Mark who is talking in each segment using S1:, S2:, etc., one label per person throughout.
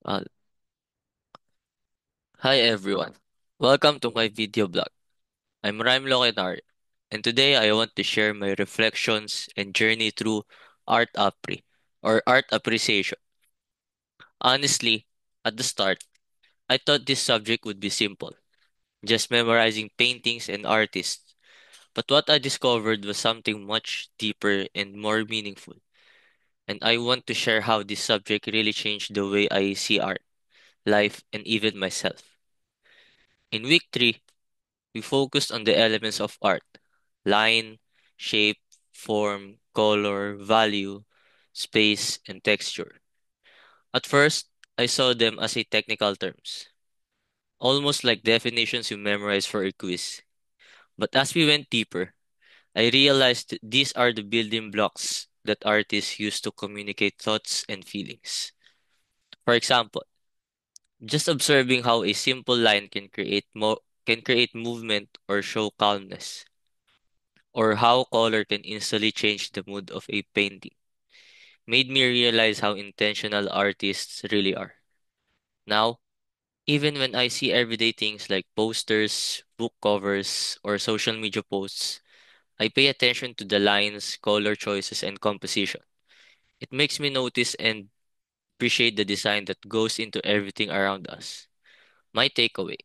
S1: Uh, Hi everyone. Welcome to my video blog. I'm Raim Lokenar, and today I want to share my reflections and journey through art art appreciation. Honestly, at the start, I thought this subject would be simple, just memorizing paintings and artists. But what I discovered was something much deeper and more meaningful. And I want to share how this subject really changed the way I see art, life, and even myself. In week 3, we focused on the elements of art: line, shape, form, color, value, space, and texture. At first, I saw them as a technical terms, almost like definitions you memorize for a quiz. But as we went deeper, I realized that these are the building blocks that artists use to communicate thoughts and feelings. For example, just observing how a simple line can create movement or show calmness, or how color can instantly change the mood of a painting, made me realize how intentional artists really are. Now, even when I see everyday things like posters, book covers, or social media posts, I pay attention to the lines, color choices, and composition. It makes me notice and appreciate the design that goes into everything around us. My takeaway: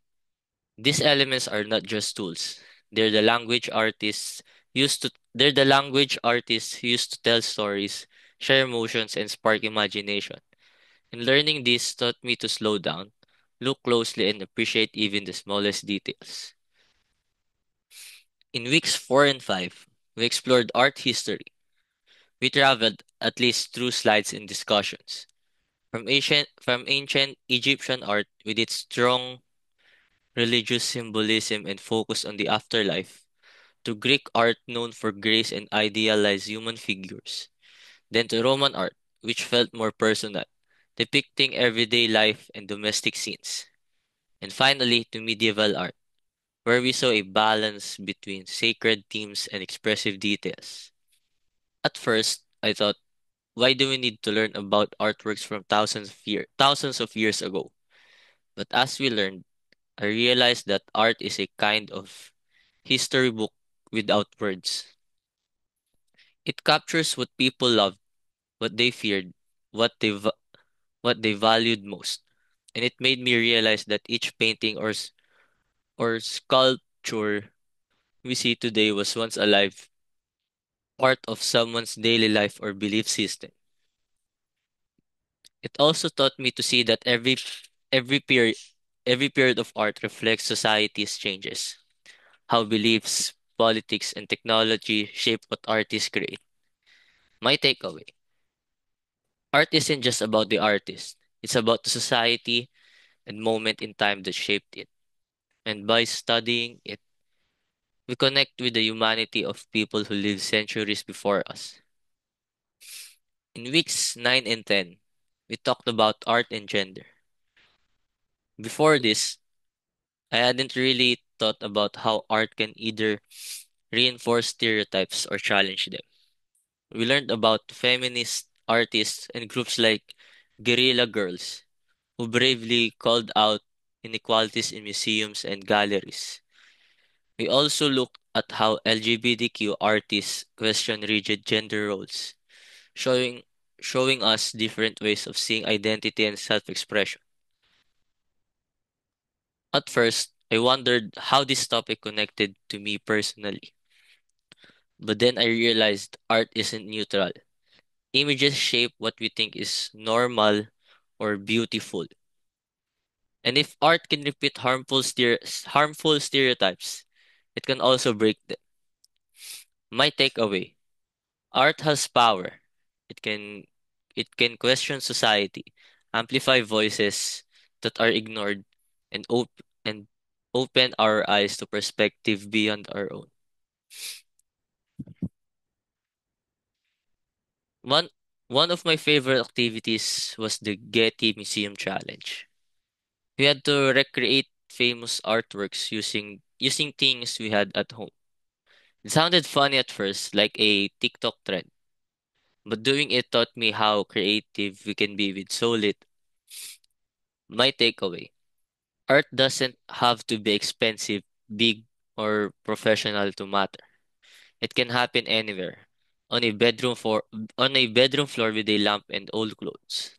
S1: these elements are not just tools. They're the language artists used to tell stories, share emotions, and spark imagination. And learning this taught me to slow down, look closely, and appreciate even the smallest details. In weeks 4 and 5, we explored art history. We traveled at least through slides and discussions. From ancient Egyptian art with its strong religious symbolism and focus on the afterlife, to Greek art known for grace and idealized human figures, then to Roman art, which felt more personal, depicting everyday life and domestic scenes, and finally to medieval art, where we saw a balance between sacred themes and expressive details. At first, I thought, why do we need to learn about artworks from thousands of years ago? But as we learned, I realized that art is a kind of history book without words. It captures what people loved, what they feared, what what they valued most. And it made me realize that each painting or sculpture we see today was once alive, part of someone's daily life or belief system. It also taught me to see that every period every period of art reflects society's changes, how beliefs, politics, and technology shape what artists create. My takeaway: art isn't just about the artist, it's about the society and moment in time that shaped it. And by studying it, we connect with the humanity of people who lived centuries before us. In weeks 9 and 10, we talked about art and gender. Before this, I hadn't really thought about how art can either reinforce stereotypes or challenge them. We learned about feminist artists and groups like Guerrilla Girls, who bravely called out inequalities in museums and galleries. We also looked at how LGBTQ artists question rigid gender roles, showing showing us different ways of seeing identity and self-expression. At first, I wondered how this topic connected to me personally, but then I realized art isn't neutral. Images shape what we think is normal or beautiful. And if art can repeat harmful stereotypes, it can also break them. My takeaway: art has power. It can it can question society, amplify voices that are ignored, and and open our eyes to perspective beyond our own. One one of my favorite activities was the Getty Museum Challenge. We had to recreate famous artworks using things we had at home. It sounded funny at first, like a TikTok trend, but doing it taught me how creative we can be with so little. My takeaway: art doesn't have to be expensive, big, or professional to matter. It can happen anywhere. On a bedroom floor with a lamp and old clothes.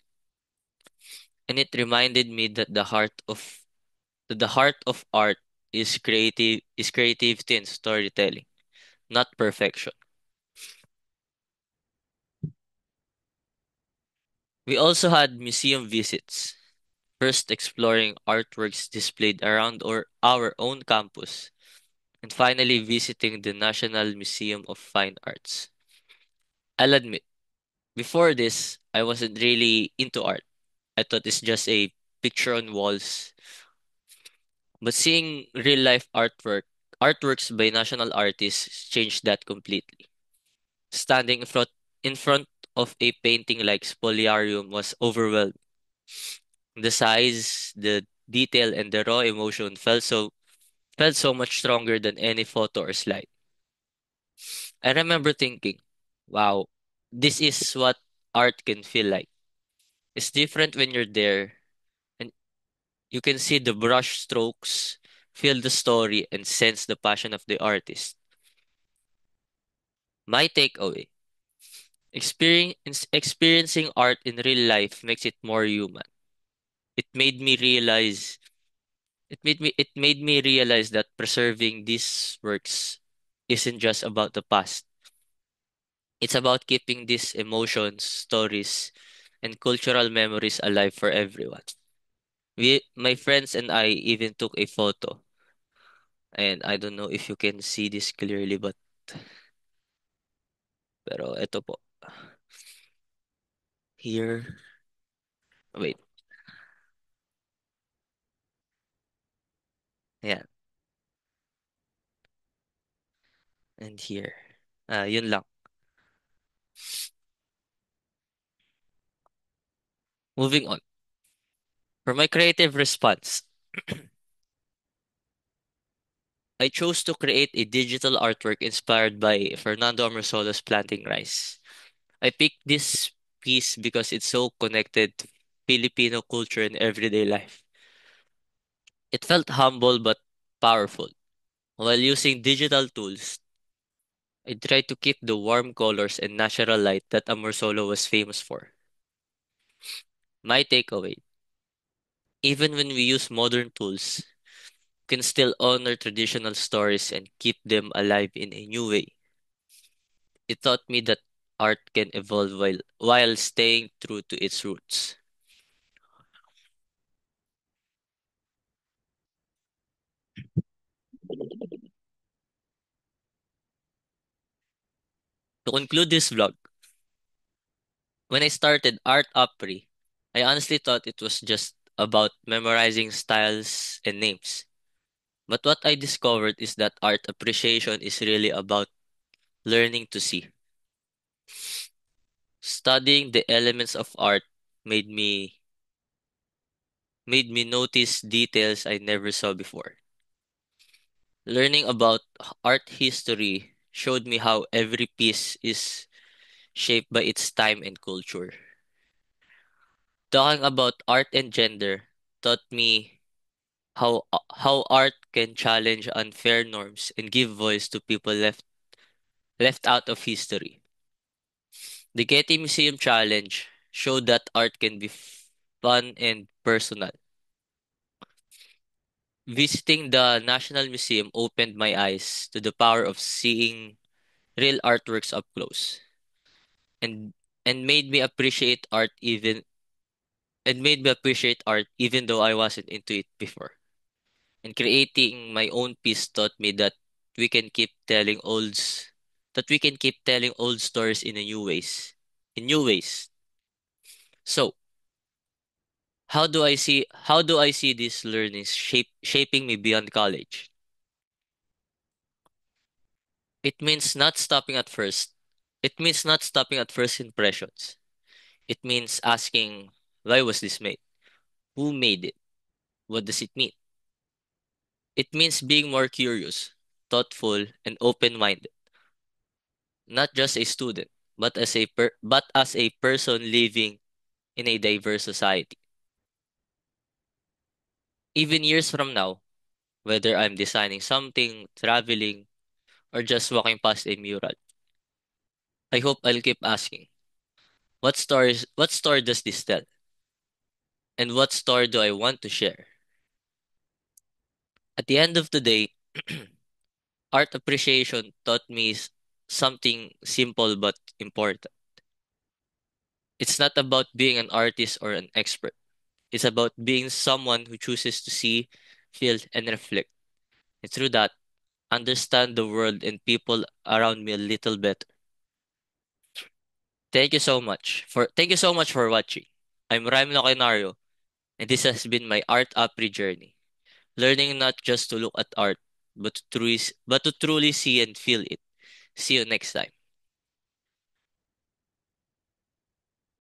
S1: And it reminded me that the heart of art is creativity and storytelling, not perfection. We also had museum visits, first exploring artworks displayed around our own campus, and finally visiting the National Museum of Fine Arts. I'll admit, before this, I wasn't really into art. I thought it's just a picture on walls. But seeing real life artworks by national artists changed that completely. Standing in front of a painting like Spoliarium was overwhelmed. The size, the detail, and the raw emotion felt so much stronger than any photo or slide. I remember thinking, wow, this is what art can feel like. It's different when you're there and you can see the brush strokes, feel the story, and sense the passion of the artist. My takeaway: experiencing art in real life makes it more human. It made me realize it made me realize that preserving these works isn't just about the past. It's about keeping these emotions, stories, and cultural memories alive for everyone. My friends and I even took a photo, and I don't know if you can see this clearly, pero eto po. Here, wait, ayan, and here. Yun lang. Moving on. For my creative response, I chose to create a digital artwork inspired by Fernando Amorsolo's Planting Rice. I picked this piece because it's so connected to Filipino culture and everyday life. It felt humble but powerful. While using digital tools, I tried to keep the warm colors and natural light that Amorsolo was famous for. My takeaway: even when we use modern tools, we can still honor traditional stories and keep them alive in a new way. It taught me that art can evolve while staying true to its roots. To conclude this vlog, when I started Art Opry, I honestly thought it was just about memorizing styles and names. But what I discovered is that art appreciation is really about learning to see. Studying the elements of art made me made me notice details I never saw before. Learning about art history showed me how every piece is shaped by its time and culture. Talking about art and gender taught me how art can challenge unfair norms and give voice to people left out of history. The Getty Museum Challenge showed that art can be fun and personal. Visiting the National Museum opened my eyes to the power of seeing real artworks up close and made me appreciate art even though I wasn't into it before. And creating my own piece taught me we can keep telling olds we can keep telling old stories in a new ways. In new ways. So, how do I see these learnings shaping me beyond college? It means not stopping at first. It means not stopping at first impressions. It means asking, why was this made? Who made it? What does it mean? It means being more curious, thoughtful, and open-minded, not just a student, but as a person living in a diverse society. Even years from now, whether I'm designing something, traveling, or just walking past a mural, I hope I'll keep asking, what story does this tell? And what story do I want to share? At the end of the day, art appreciation taught me something simple but important. It's not about being an artist or an expert. It's about being someone who chooses to see, feel, and reflect. And through that, understand the world and people around me a little better. Thank you so much for watching. I'm Rhyme Locenario, and this has been my art apre journey. Learning not just to look at art, but to truly see and feel it. See you next time.